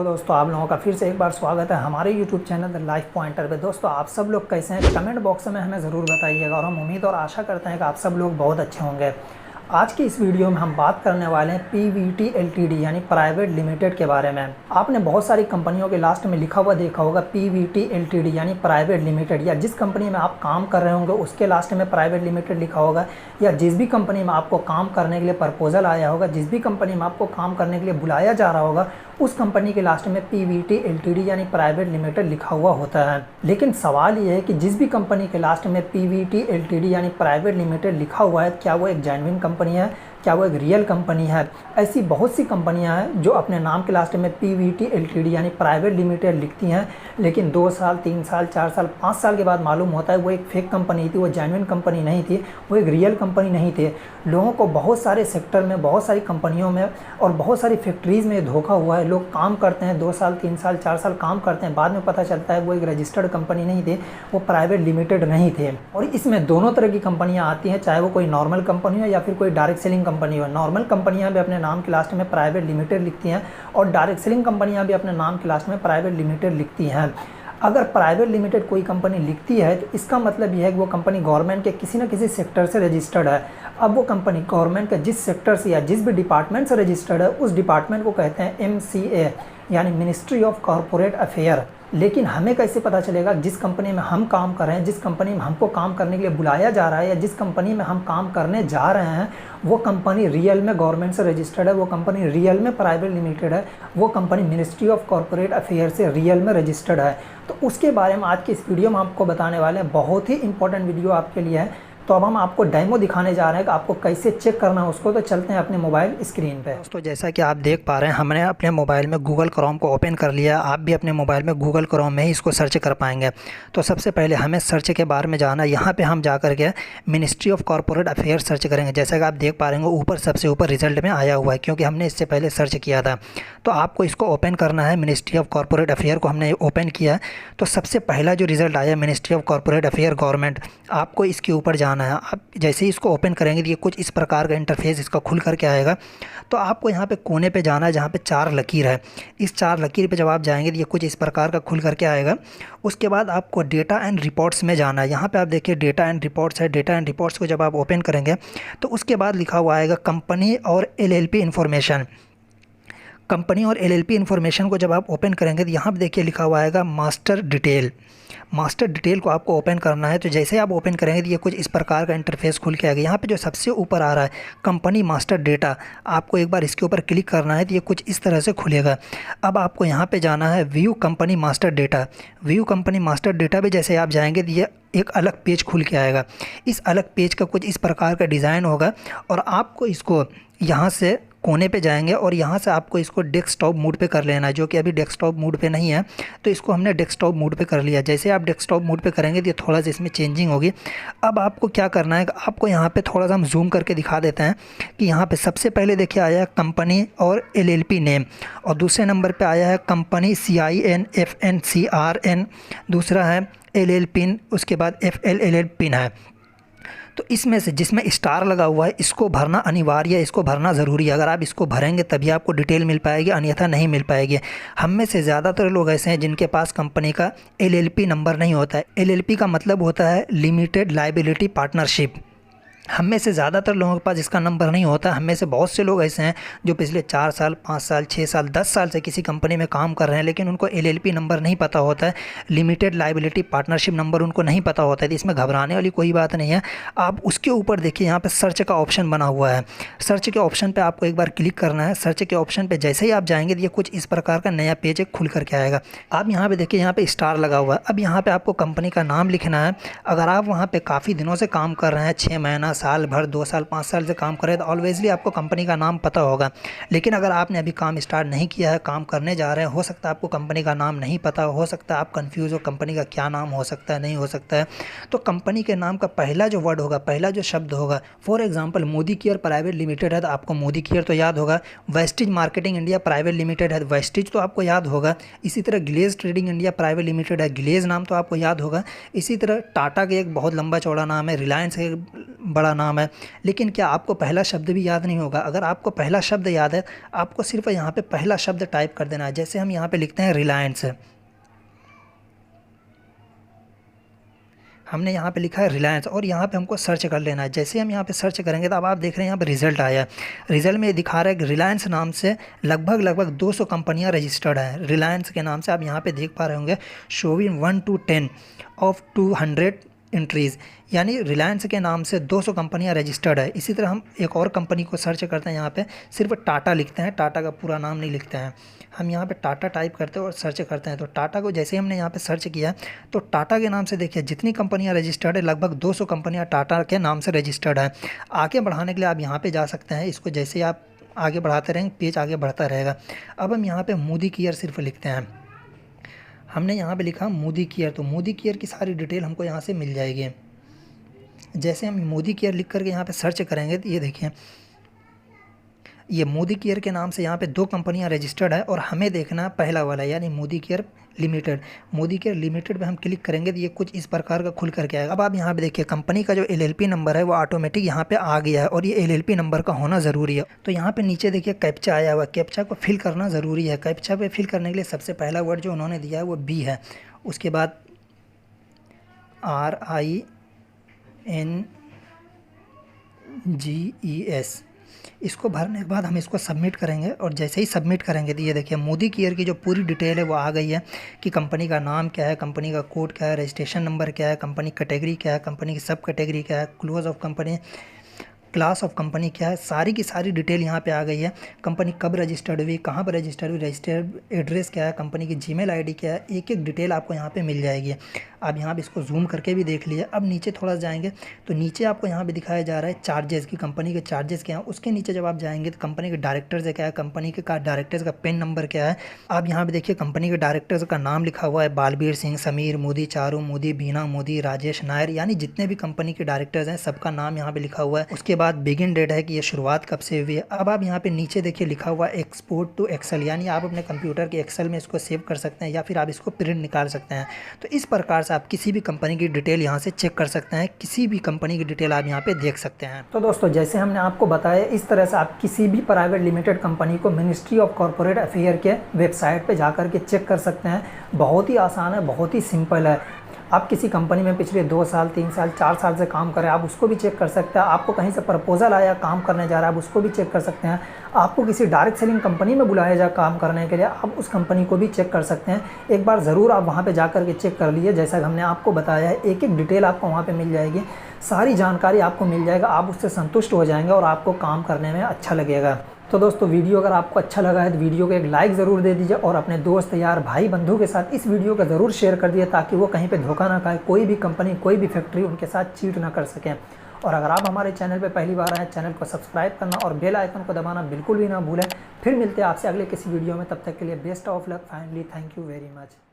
Hello दोस्तों, आप लोगों का फिर से एक बार स्वागत है हमारे YouTube channel the life pointer पे। दोस्तों, आप सब लोग कैसे हैं? कमेंट बॉक्स में हमें ज़रूर बताइएगा और हम उम्मीद और आशा करते हैं कि आप सब लोग बहुत अच्छे होंगे। आज की इस वीडियो में हम बात करने वाले हैं पीवीटी एलटीडी यानी प्राइवेट लिमिटेड के बारे में। आपने बहुत सारी कंपनियों के लास्ट में लिखा हुआ देखा होगा पीवीटी एलटीडी यानी प्राइवेट लिमिटेड, या जिस कंपनी में आप काम कर रहे होंगे उसके लास्ट में प्राइवेट लिमिटेड लिखा होगा, या जिस भी कंपनी में आपको काम करने के लिए प्रपोजल आया होगा, जिस भी कंपनी में आपको काम करने के लिए बुलाया जा रहा होगा, उस कंपनी के लास्ट में पीवीटी एलटीडी यानी प्राइवेट लिमिटेड लिखा हुआ होता है। लेकिन सवाल ये है कि जिस भी कंपनी के लास्ट में पीवीटी एलटीडी यानी प्राइवेट लिमिटेड लिखा हुआ है, क्या वो एक जेन्युइन कंपनी है, क्या वो एक रियल कंपनी है? ऐसी बहुत सी कंपनियां हैं जो अपने नाम के लास्ट में पीवीटी एलटीडी यानी प्राइवेट लिमिटेड लिखती हैं, लेकिन 2 साल 3 साल 4 साल 5 साल के बाद मालूम होता है वो एक फेक कंपनी थी, वो जेन्युइन कंपनी नहीं थी, वो एक रियल कंपनी नहीं थी। लोगों को बहुत सारे सेक्टर में, बहुत सारी कंपनियों में और बहुत सारी फैक्ट्रीज़ में धोखा हुआ है। लोग काम करते हैं, 2 साल 3 साल 4 साल काम करते हैं, बाद में पता चलता है वो एक रजिस्टर्ड कंपनी नहीं थी, वो प्राइवेट लिमिटेड नहीं थे। और इसमें दोनों तरह की कंपनियाँ आती हैं, चाहे वो कोई नॉर्मल कंपनी हो या फिर कोई डायरेक्ट सेलिंग कंपनी हो। नॉर्मल कंपनियां भी अपने नाम के लास्ट में प्राइवेट लिमिटेड लिखती हैं और डायरेक्ट सेलिंग कंपनियां भी अपने नाम के लास्ट में प्राइवेट लिमिटेड लिखती हैं। अगर प्राइवेट लिमिटेड कोई कंपनी लिखती है तो इसका मतलब यह है कि वो कंपनी गवर्नमेंट के किसी न किसी सेक्टर से रजिस्टर्ड है। अब वो कंपनी गवर्नमेंट के जिस सेक्टर से या जिस भी डिपार्टमेंट से रजिस्टर्ड है, उस डिपार्टमेंट को कहते हैं MCA यानी मिनिस्ट्री ऑफ कॉरपोरेट अफेयर। लेकिन हमें कैसे पता चलेगा जिस कंपनी में हम काम कर रहे हैं, जिस कंपनी में हमको काम करने के लिए बुलाया जा रहा है, या जिस कंपनी में हम काम करने जा रहे हैं वो कंपनी रियल में गवर्नमेंट से रजिस्टर्ड है, वो कंपनी रियल में प्राइवेट लिमिटेड है, वो company ministry of corporate affair से रियल में रजिस्टर्ड है? तो उसके बारे में आज की इस वीडियो में आपको बताने वाले हैं। बहुत ही इंपॉर्टेंट वीडियो आपके लिए है। तो अब हम आपको डेमो दिखाने जा रहे हैं कि आपको कैसे चेक करना है उसको। तो चलते हैं अपने मोबाइल स्क्रीन पे। दोस्तों, जैसा कि आप देख पा रहे हैं, हमने अपने मोबाइल में गूगल क्रोम को ओपन कर लिया। आप भी अपने मोबाइल में गूगल क्रोम में ही इसको सर्च कर पाएंगे। तो सबसे पहले हमें सर्च के बारे में जाना। यहाँ पे हम जा कर के ministry of corporate affair search करेंगे। जैसा कि आप देख पा रहे हैं ऊपर सबसे ऊपर रिजल्ट में आया हुआ है, क्योंकि हमने इससे पहले सर्च किया था। तो आपको इसको ओपन करना है। मिनिस्ट्री ऑफ कॉरपोरेट अफेयर को हमने ओपन किया। तो सबसे पहला जो रिज़ल्ट आया ministry of corporate affair government, आपको इसके ऊपर जाना है। आप जैसे ही इसको ओपन करेंगे तो ये कुछ इस प्रकार का इंटरफेस इसका खुल करके आएगा। तो आपको यहाँ पे कोने पे जाना है जहाँ पे 4 लकीर है। इस 4 लकीर पे जब आप जाएंगे तो ये कुछ इस प्रकार का खुल करके आएगा। उसके बाद आपको डेटा एंड रिपोर्ट्स में जाना है। यहाँ पे आप देखिए डेटा एंड रिपोर्ट्स है। डेटा एंड रिपोर्ट्स को जब आप ओपन करेंगे तो उसके बाद लिखा हुआ आएगा कंपनी और LLP इन्फॉर्मेशन। कंपनी और LLP इन्फॉर्मेशन को जब आप ओपन करेंगे तो यहाँ पे देखिए लिखा हुआ आएगा मास्टर डिटेल। मास्टर डिटेल को आपको ओपन करना है। तो जैसे आप ओपन करेंगे तो ये कुछ इस प्रकार का इंटरफेस खुल के आएगा। यहाँ पे जो सबसे ऊपर आ रहा है कंपनी मास्टर डेटा, आपको एक बार इसके ऊपर क्लिक करना है तो ये कुछ इस तरह से खुलेगा। अब आपको यहाँ पे जाना है view company master data. View company master data पे जैसे आप जाएंगे तो ये एक अलग पेज खुल के आएगा। इस अलग पेज का कुछ इस प्रकार का डिज़ाइन होगा और आपको इसको यहाँ से कोने पे जाएंगे और यहाँ से आपको इसको डेस्कटॉप मोड पे कर लेना है, जो कि अभी डेस्कटॉप मोड पे नहीं है। तो इसको हमने डेस्कटॉप मोड पे कर लिया। जैसे आप डेस्कटॉप मोड पे करेंगे तो ये थोड़ा सा इसमें चेंजिंग होगी। अब आपको क्या करना है, आपको यहाँ पे थोड़ा सा हम जूम करके दिखा देते हैं कि यहाँ पे सबसे पहले देखिए आया है कंपनी और LLP नेम, और दूसरे नंबर पर आया है कंपनी CINFNCRN, दूसरा है LL पिन, उसके बाद FLLL पिन है। तो इसमें से जिसमें स्टार लगा हुआ है इसको भरना अनिवार्य है, इसको भरना ज़रूरी है। अगर आप इसको भरेंगे तभी आपको डिटेल मिल पाएगी, अन्यथा नहीं मिल पाएगी। हम में से ज़्यादातर लोग ऐसे हैं जिनके पास कंपनी का LLP नंबर नहीं होता है। LLP का मतलब होता है लिमिटेड लायबिलिटी पार्टनरशिप। हम में से ज़्यादातर लोगों के पास इसका नंबर नहीं होता। हम में से बहुत से लोग ऐसे हैं जो पिछले 4 साल 5 साल 6 साल 10 साल से किसी कंपनी में काम कर रहे हैं, लेकिन उनको LLP नंबर नहीं पता होता है, लिमिटेड लायबिलिटी पार्टनरशिप नंबर उनको नहीं पता होता है। तो इसमें घबराने वाली कोई बात नहीं है। आप उसके ऊपर देखिए यहाँ पर सर्च का ऑप्शन बना हुआ है। सर्च के ऑप्शन पर आपको एक बार क्लिक करना है। सर्च के ऑप्शन पर जैसे ही आप जाएंगे तो ये कुछ इस प्रकार का नया पेज एक खुल करके आएगा। आप यहाँ पर देखिए यहाँ पर स्टार लगा हुआ है। अब यहाँ पर आपको कंपनी का नाम लिखना है। अगर आप वहाँ पर काफ़ी दिनों से काम कर रहे हैं, 6 महीना, साल भर, 2 साल 5 साल से काम कर रहे हैं, तो ऑलवेजली आपको कंपनी का नाम पता होगा। लेकिन अगर आपने अभी काम स्टार्ट नहीं किया है, काम करने जा रहे हैं, हो सकता है आपको कंपनी का नाम नहीं पता हो सकता है आप कंफ्यूज हो कंपनी का क्या नाम हो सकता है, नहीं हो सकता है। तो कंपनी के नाम का पहला जो वर्ड होगा, पहला जो शब्द होगा, for example Modi care private limited है तो आपको मोदी केयर तो याद होगा। Vestige marketing India private limited है, वेस्टिज तो आपको याद होगा। इसी तरह Glaze trading India private limited है, ग्लेज नाम तो आपको याद होगा। इसी तरह टाटा के एक बहुत लंबा चौड़ा नाम है, रिलायंस का एक बड़ा नाम है। लेकिन क्या आपको पहला शब्द भी याद नहीं होगा? अगर आपको पहला शब्द याद है, आपको सिर्फ यहाँ पे पहला शब्द टाइप कर देना है। जैसे हम यहाँ पे लिखते हैं रिलायंस, हमने यहाँ पे लिखा है रिलायंस और यहाँ पे हमको सर्च कर लेना है। जैसे हम यहाँ पे सर्च करेंगे तो अब आप देख रहे हैं यहाँ पे रिजल्ट आया है। रिजल्ट में ये दिखा रहा है कि रिलायंस नाम से लगभग 200 कंपनियाँ रजिस्टर्ड हैं। रिलायंस के नाम से आप यहाँ पे देख पा रहे होंगे शोविंग 1 to 10 ऑफ 200 एंट्रीज़, यानी रिलायंस के नाम से 200 कंपनियां रजिस्टर्ड है। इसी तरह हम एक और कंपनी को सर्च करते हैं, यहाँ पे सिर्फ टाटा लिखते हैं, टाटा का पूरा नाम नहीं लिखते हैं। हम यहाँ पे टाटा टाइप करते हैं और सर्च करते हैं। तो टाटा को जैसे ही हमने यहाँ पे सर्च किया तो टाटा के नाम से देखिए जितनी कंपनियां रजिस्टर्ड है लगभग 200 कंपनियां टाटा के नाम से रजिस्टर्ड है। आगे बढ़ाने के लिए आप यहाँ पर जा सकते हैं। इसको जैसे ही आप आगे बढ़ाते रहेंगे पेज आगे बढ़ता रहेगा। अब हम यहाँ पर मोदी केयर सिर्फ लिखते हैं। हमने यहाँ पे लिखा मोदी केयर, तो मोदी केयर की सारी डिटेल हमको यहाँ से मिल जाएगी। जैसे हम मोदी केयर लिख करके यहाँ पे सर्च करेंगे तो ये देखिए ये मोदी केयर के नाम से यहाँ पे 2 कंपनियाँ रजिस्टर्ड है और हमें देखना पहला वाला यानी Modi care limited. Modi care limited पे हम क्लिक करेंगे तो ये कुछ इस प्रकार का खुल करके आएगा। अब आप यहाँ पे देखिए कंपनी का जो LLP नंबर है वो ऑटोमेटिक यहाँ पे आ गया है और ये LLP नंबर का होना ज़रूरी है। तो यहाँ पे नीचे देखिए कैप्चा आया हुआ है, कैप्चा को फिल करना ज़रूरी है। कैप्चा पे फिल करने के लिए सबसे पहला वर्ड जो उन्होंने दिया है वो B है, उसके बाद RINGES। इसको भरने के बाद हम इसको सबमिट करेंगे और जैसे ही सबमिट करेंगे तो ये देखिए मोदी केयर की जो पूरी डिटेल है वो आ गई है कि कंपनी का नाम क्या है, कंपनी का कोड क्या है, रजिस्ट्रेशन नंबर क्या है, कंपनी कैटेगरी क्या है, कंपनी की सब कैटेगरी क्या है, close of company, class of company क्या है, सारी की सारी डिटेल यहाँ पे आ गई है। कंपनी कब रजिस्टर्ड हुई, कहाँ पर रजिस्टर्ड हुई, रजिस्टर्ड एड्रेस क्या है, कंपनी की जीमेल आईडी क्या है, एक एक डिटेल आपको यहाँ पे मिल जाएगी। आप यहाँ पे इसको जूम करके भी देख लिए। अब नीचे थोड़ा जाएंगे तो नीचे आपको यहाँ पे दिखाया जा रहा है चार्जेस की, कंपनी के चार्जेस क्या हैं। उसके नीचे जब आप जाएंगे तो कंपनी के डायरेक्टर्स क्या है, कंपनी के डायरेक्टर्स का पेन नंबर क्या है। आप यहाँ पे देखिए कंपनी के डायरेक्टर्स का नाम लिखा हुआ है, बालबीर सिंह, समीर मोदी, चारू मोदी, बीना मोदी, राजेश नायर, यानी जितने भी कंपनी के डायरेक्टर्स हैं सबका नाम यहाँ पे लिखा हुआ है। उसके बाद बिगिन डेट है कि ये शुरुआत कब से हुई है। अब आप यहाँ पे नीचे देखिए लिखा हुआ है एक्सपोर्ट टू एक्सेल, यानी आप अपने कंप्यूटर के एक्सेल में इसको सेव कर सकते हैं या फिर आप इसको प्रिंट निकाल सकते हैं। तो इस प्रकार से आप किसी भी कंपनी की डिटेल यहाँ से चेक कर सकते हैं, किसी भी कंपनी की डिटेल आप यहाँ पे देख सकते हैं। तो दोस्तों जैसे हमने आपको बताया इस तरह से आप किसी भी प्राइवेट लिमिटेड कंपनी को मिनिस्ट्री ऑफ कॉर्पोरेट अफेयर के वेबसाइट पे जाकर के चेक कर सकते हैं। बहुत ही आसान है, बहुत ही सिंपल है। आप किसी कंपनी में पिछले 2 साल 3 साल 4 साल से काम करें आप उसको भी चेक कर सकते हैं। आपको कहीं से प्रपोजल आया काम करने जा रहा है आप उसको भी चेक कर सकते हैं। आपको किसी डायरेक्ट सेलिंग कंपनी में बुलाया जाए काम करने के लिए आप उस कंपनी को भी चेक कर सकते हैं। एक बार ज़रूर आप वहाँ पे जा कर के चेक कर लीजिए। जैसा कि हमने आपको बताया है एक एक डिटेल आपको वहाँ पे मिल जाएगी, सारी जानकारी आपको मिल जाएगा, आप उससे संतुष्ट हो जाएंगे और आपको काम करने में अच्छा लगेगा। तो दोस्तों वीडियो अगर आपको अच्छा लगा है तो वीडियो को एक लाइक ज़रूर दे दीजिए और अपने दोस्त यार भाई बंधु के साथ इस वीडियो को ज़रूर शेयर कर दिए ताकि वो कहीं पे धोखा ना खाए, कोई भी कंपनी कोई भी फैक्ट्री उनके साथ चीट ना कर सकें। और अगर आप हमारे चैनल पे पहली बार आए चैनल को सब्सक्राइब करना और बेल आइकन को दबाना बिल्कुल भी ना भूलें। फिर मिलते हैं आपसे अगले किसी वीडियो में, तब तक के लिए best of luck finally, thank you very much.